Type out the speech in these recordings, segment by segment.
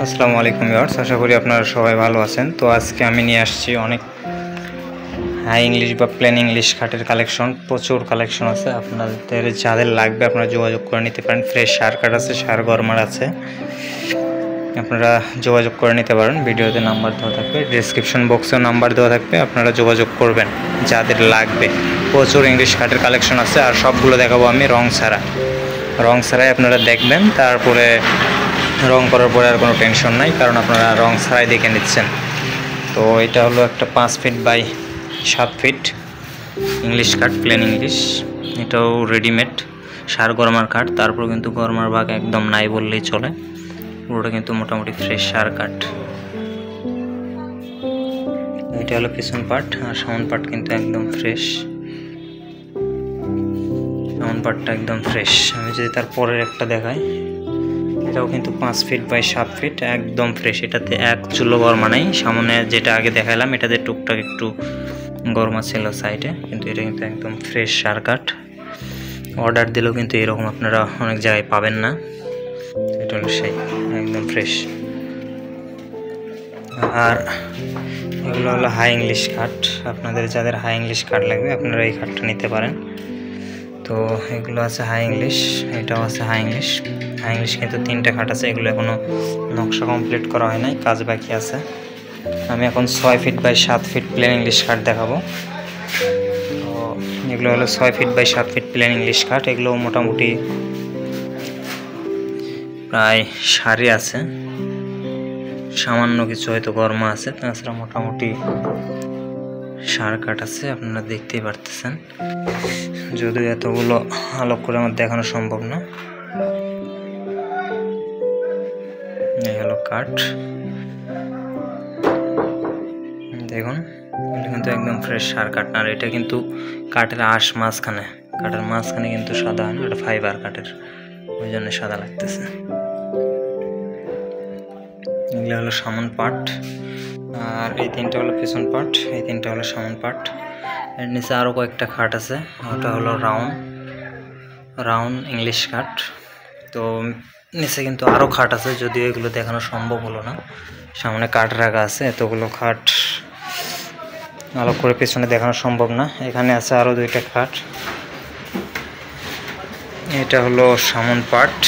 আসসালামু আলাইকুম ভিউয়ার্স, আশা করি আপনারা সবাই ভালো আছেন। তো আজকে আমি নিয়ে আসছি অনেক হাই ইংলিশ বা প্লেন ইংলিশ খাটের কালেকশন। প্রচুর কালেকশন আছে, আপনাদের যাদের লাগবে আপনারা যোগাযোগ করে নিতে পারেন। ফ্রেশ সার কাঠ আছে, সার গরমার আছে, আপনারা যোগাযোগ করে নিতে পারেন। ভিডিওতে নাম্বার দেওয়া থাকবে, ডেসক্রিপশন বক্সেও নাম্বার দেওয়া থাকবে, আপনারা যোগাযোগ করবেন যাদের লাগবে। প্রচুর ইংলিশ খাটের কালেকশন আছে, আর সবগুলো দেখাবো আমি রং ছাড়াই আপনারা দেখবেন। তারপরে রং করার পরে আর কোনো টেনশন নাই, কারণ আপনারা রং ছাড়াই দেখে নিচ্ছেন। তো এটা হলো একটা 5 ফিট বাই 7 ফিট ইংলিশ কাঠ, প্লেন ইংলিশ। এটাও রেডিমেড সার গরমার কাঠ, তারপর কিন্তু গরমার ভাগ একদম নাই বললেই চলে। পুরোটা কিন্তু মোটামুটি ফ্রেশ সার কাঠ। এটা হলো পিছন পার্ট, আর সামন পার্ট কিন্তু একদম ফ্রেশ। সামন পার্টটা একদম ফ্রেশ। আমি যদি তার পরের একটা দেখাই, এটাও কিন্তু 5 ফিট বাই 7 ফিট, একদম ফ্রেশ। এটাতে এক চুলো গরমা নেই। সামনে যেটা আগে দেখালাম এটাতে টুকটাক একটু গরমা ছিল সাইডে, কিন্তু এটা কিন্তু একদম ফ্রেশ সার কাঠ। অর্ডার দিলেও কিন্তু এরকম আপনারা অনেক জায়গায় পাবেন না। এটা হলো সেই একদম ফ্রেশ। আর এগুলো হলো হাই ইংলিশ কাঠ। আপনাদের যাদের হাই ইংলিশ কাঠ লাগবে আপনারা এই কাঠটা নিতে পারেন। তো এগুলো আছে হাই ইংলিশ, এটাও আছে হাই ইংলিশ। হাই ইংলিশ কিন্তু 3টা খাট আছে, এগুলো এখনো নকশা কমপ্লিট করা হয় নাই, কাজ বাকি আছে। আমি এখন 6 feet by 7 feet plain English কাঠ দেখাবো। তো এগুলো হলো 6 feet by 7 feet plain English কাঠ। এগুলো মোটামুটি প্রায় সারি আছে, সামান্য কিছু হয়তো গরমা আছে, তাছাড়া মোটামুটি সার কাঠ আছে, আপনারা দেখতেই পারতেছেন। যদিও এতগুলো আলোক করে আমার দেখানো সম্ভব না। এই হলো কাঠ, দেখুন এটা কিন্তু একদম ফ্রেশ সার কাঠ। আর এটা কিন্তু কাঠের কাঠের মাঝখানে কিন্তু সাদা হয় না, এটা ফাইবার কাঠের, ওই জন্য সাদা লাগতেছে। এগুলো হলো সামন পার্ট, আর এই 3টা হলো পিছন পার্ট, এই 3টা হলো সামন পার্ট। এর নিচে আরও কয়েকটা খাট আছে, ওটা হলো রাউন্ড ইংলিশ কাঠ। তো নিচে কিন্তু আরও খাট আছে, যদিও এগুলো দেখানো সম্ভব হলো না। সামনে কাঠ রাখা আছে, এতগুলো খাট আলো করে পেছনে দেখানো সম্ভব না। এখানে আছে আরও 2টা খাট। এটা হলো সামন পার্ট,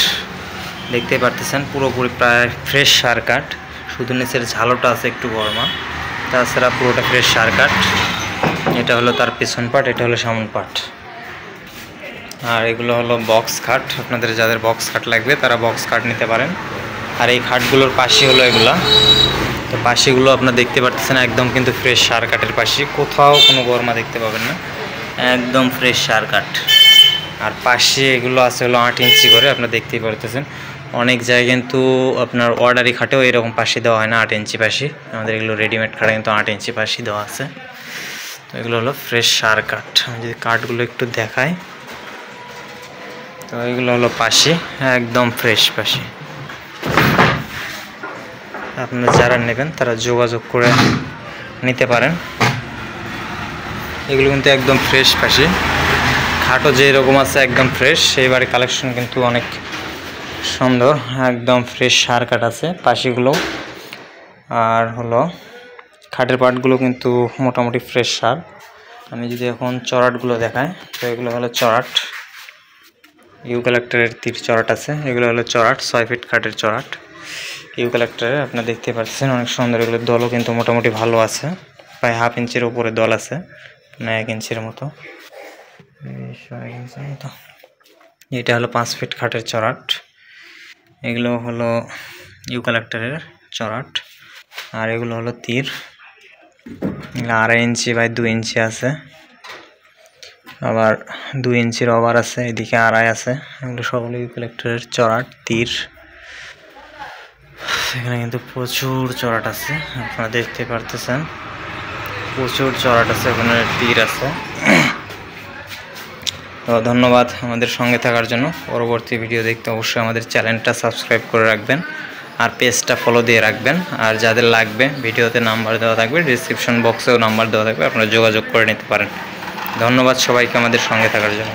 দেখতে পারতেছেন পুরোপুরি প্রায় ফ্রেশ সার কাঠ, শুধু নিচের ঝালোটা আছে একটু গরমা, তাছাড়া পুরোটা ফ্রেশ সার কাঠ। এটা হলো তার পিছন পার্ট, এটা হলো সামন পার্ট। আর এগুলো হলো বক্স খাট, আপনাদের যাদের বক্স খাট লাগবে তারা বক্স খাট নিতে পারেন। আর এই খাটগুলোর পাশে হলো এগুলা। তো পাশিগুলো আপনারা দেখতে পাচ্ছেন একদম কিন্তু ফ্রেশ সার কাঠের পাশি, কোথাও কোনো গরমা দেখতে পাবেন না, একদম ফ্রেশ সার কাঠ। আর পাশে এগুলো আছে হলো 8 ইঞ্চি করে, আপনারা দেখতেই পারতেছেন। অনেক জায়গায় কিন্তু আপনার অর্ডারি খাটেও এরকম পাশি দেওয়া হয় না, 8 ইঞ্চি পাশি। আমাদের এগুলো রেডিমেড খাটে কিন্তু 8 ইঞ্চি পাশি দেওয়া আছে। তো এগুলো হলো ফ্রেশ সার কাঠ। আমি যদি কাঠগুলো একটু দেখাই, তো এগুলো হলো পাশি, একদম ফ্রেশ পাশি। আপনারা যারা নেবেন তারা যোগাযোগ করে নিতে পারেন। এগুলো কিন্তু একদম ফ্রেশ পাশি, খাটও যে এরকম আছে একদম ফ্রেশ। সেইবারে কালেকশন কিন্তু অনেক সুন্দর, একদম ফ্রেশ সার কাঠ আছে পাশিগুলো। আর হলো খাটের পাটগুলো কিন্তু মোটামুটি ফ্রেশ সার। আমি যদি এখন চড়াটগুলো দেখাই, তো এগুলো হলো চড়াট, ইউক্যালিপটাসের তীর চড়াট আছে। এগুলো হলো চড়াট, 6 ফিট কাঠের চড়াট ইউক্যালিপটাসের। আপনারা দেখতে পাচ্ছেন অনেক সুন্দর। এগুলোর দলও কিন্তু মোটামুটি ভালো আছে, প্রায় 1/2 ইঞ্চির উপরে দল আছে, না 1 ইঞ্চির মতো। এটা হলো 5 ফিট কাঠের চড়াট। এগুলো হলো ইউক্যালিপটাসের চড়াট। আর এগুলো হলো তীর, এগুলো 2.5 ইঞ্চি বাই 2 ইঞ্চি আছে, আবার 2 ইঞ্চির ওভার আছে, এদিকে 2.5 আছে। এগুলো সবগুলো ইউক্যালিপটাসের চড়াট, তীর। এখানে কিন্তু প্রচুর চড়াট আছে, আপনারা দেখতে পারতেছেন, প্রচুর চড়াট আছে, ওখানে তীর আছে। তো ধন্যবাদ আমাদের সঙ্গে থাকার জন্য। পরবর্তী ভিডিও দেখতে অবশ্যই আমাদের চ্যানেলটা সাবস্ক্রাইব করে রাখবেন, আর পেজটা ফলো দিয়ে রাখবেন। আর যাদের লাগবে ভিডিওতে নাম্বার দেওয়া থাকবে, ডিসক্রিপশন বক্সেও নাম্বার দেওয়া থাকবে, আপনারা যোগাযোগ করে নিতে পারেন। ধন্যবাদ সবাইকে আমাদের সঙ্গে থাকার জন্য।